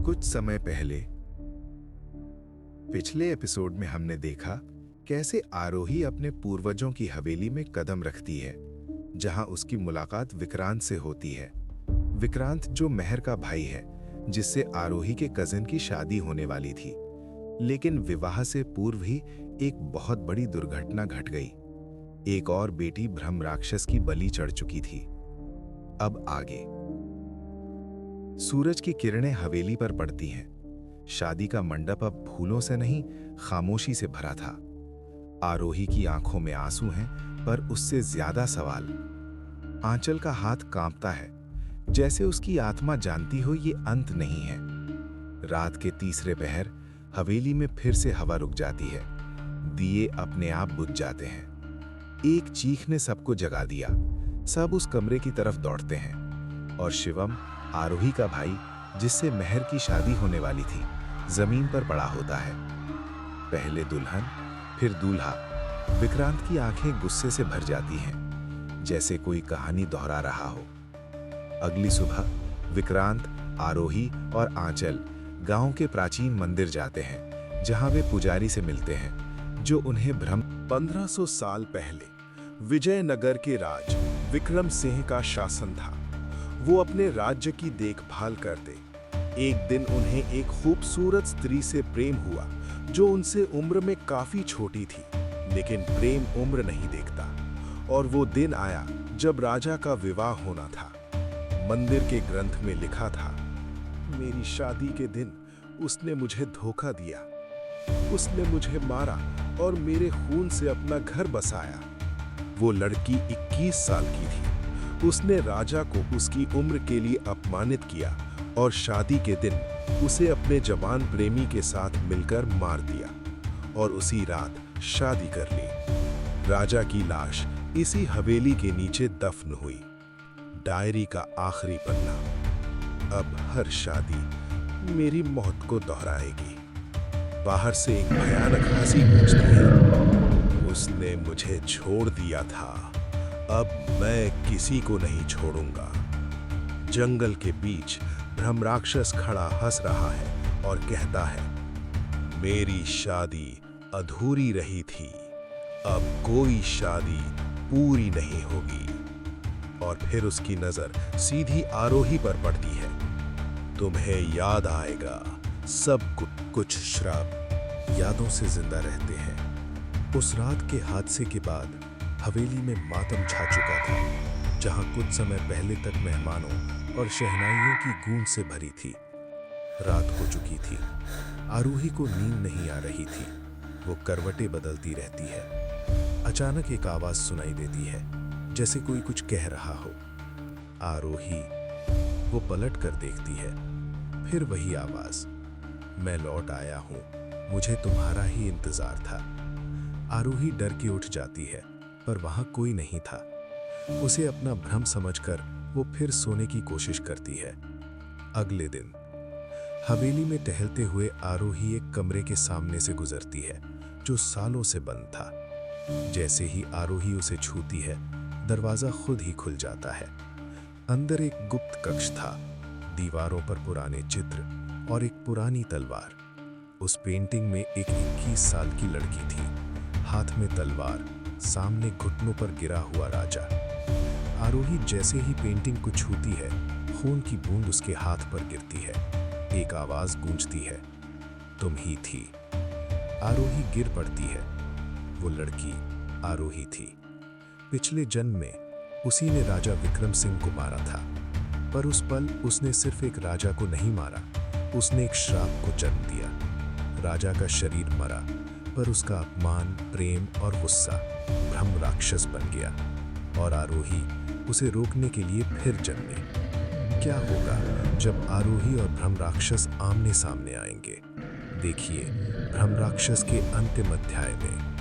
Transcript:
कुछ समय पहले पिछले एपिसोड में हमने देखा कैसे आरोही अपने पूर्वजों की हवेली में कदम रखती है, जहां उसकी मुलाकात विक्रांत से होती है। विक्रांत जो मेहर का भाई है, जिससे आरोही के कजिन की शादी होने वाली थी, लेकिन विवाह से पूर्व ही एक बहुत बड़ी दुर्घटना घट गई। एक और बेटी ब्रह्म राक्षस की बलि चढ़ चुकी थी। अब आगे सूरज की किरणें हवेली पर पड़ती हैं। शादी का मंडप अब फूलों से नहीं, खामोशी से भरा था। आरोही की आंखों में आंसू हैं, पर उससे ज्यादा सवाल। आंचल का हाथ कांपता है, जैसे उसकी आत्मा जानती हो ये अंत नहीं है। रात के तीसरे पहर हवेली में फिर से हवा रुक जाती है। दिए अपने आप बुझ जाते हैं। एक चीख ने सबको जगा दिया। सब उस कमरे की तरफ दौड़ते हैं और शिवम, आरोही का भाई, जिससे मेहर की शादी होने वाली थी, जमीन पर पड़ा होता है। पहले दुल्हन, फिर दूल्हा। विक्रांत की आंखें गुस्से से भर जाती हैं, जैसे कोई कहानी दोहरा रहा हो। अगली सुबह विक्रांत, आरोही और आंचल गांव के प्राचीन मंदिर जाते हैं, जहां वे पुजारी से मिलते हैं, जो उन्हें भ्रम 1500 साल पहले विजयनगर के राज विक्रम सिंह का शासन था। वो अपने राज्य की देखभाल करते। एक दिन उन्हें एक खूबसूरत स्त्री से प्रेम हुआ, जो उनसे उम्र में काफी छोटी थी। लेकिन प्रेम उम्र नहीं देखता, और वो दिन आया जब राजा का विवाह होना था। मंदिर के ग्रंथ में लिखा था, मेरी शादी के दिन उसने मुझे धोखा दिया। उसने मुझे मारा और मेरे खून से अपना घर बसाया। वो लड़की 21 साल की थी। उसने राजा को उसकी उम्र के लिए अपमानित किया और शादी के दिन उसे अपने जवान प्रेमी के साथ मिलकर मार दिया और उसी रात शादी कर ली। राजा की लाश इसी हवेली के नीचे दफन हुई। डायरी का आखिरी पन्ना। अब हर शादी मेरी मौत को दोहराएगी। बाहर से एक भयानक हंसी गूंजती है। उसने मुझे छोड़ दिया था, अब मैं किसी को नहीं छोड़ूंगा। जंगल के बीच ब्रह्म राक्षस खड़ा हंस रहा है और कहता है, मेरी शादी अधूरी रही थी, अब कोई शादी पूरी नहीं होगी। और फिर उसकी नजर सीधी आरोही पर पड़ती है। तुम्हें याद आएगा, सब कुछ श्राप यादों से जिंदा रहते हैं। उस रात के हादसे के बाद हवेली में मातम छा चुका था, जहां कुछ समय पहले तक मेहमानों और शहनाइयों की गूंज से भरी थी। रात हो चुकी थी। आरोही को नींद नहीं आ रही थी। वो करवटें बदलती रहती है। अचानक एक आवाज सुनाई देती है, जैसे कोई कुछ कह रहा हो। आरोही। वो पलट कर देखती है। फिर वही आवाज, मैं लौट आया हूं, मुझे तुम्हारा ही इंतजार था। आरोही डर के उठ जाती है, पर वहां कोई नहीं था। उसे अपना भ्रम समझकर वो फिर सोने की कोशिश करती है। अगले दिन हवेली में टहलते हुए आरोही एक कमरे के सामने से गुजरती है, जो सालों से बंद था। जैसे ही आरोही उसे छूती है, दरवाजा खुद ही खुल जाता है। अंदर एक गुप्त कक्ष था। दीवारों पर पुराने चित्र और एक पुरानी तलवार। उस पेंटिंग में एक 21 साल की लड़की थी, हाथ में तलवार, सामने घुटनों पर गिरा हुआ राजा। आरोही जैसे ही पेंटिंग को छूती है, खून की बूंद उसके हाथ पर गिरती है। एक आवाज गूंजती है, तुम ही थी। आरोही गिर पड़ती है। वो लड़की आरोही थी। पिछले जन्म में उसी ने राजा विक्रम सिंह को मारा था, पर उस पल उसने सिर्फ एक राजा को नहीं मारा, उसने एक श्राप को जन्म दिया। राजा का शरीर मरा, पर उसका अपमान, प्रेम और गुस्सा ब्रह्म राक्षस बन गया, और आरोही उसे रोकने के लिए फिर जन्मे। क्या होगा जब आरोही और ब्रह्म राक्षस आमने सामने आएंगे? देखिए ब्रह्म राक्षस के अंतिम अध्याय में।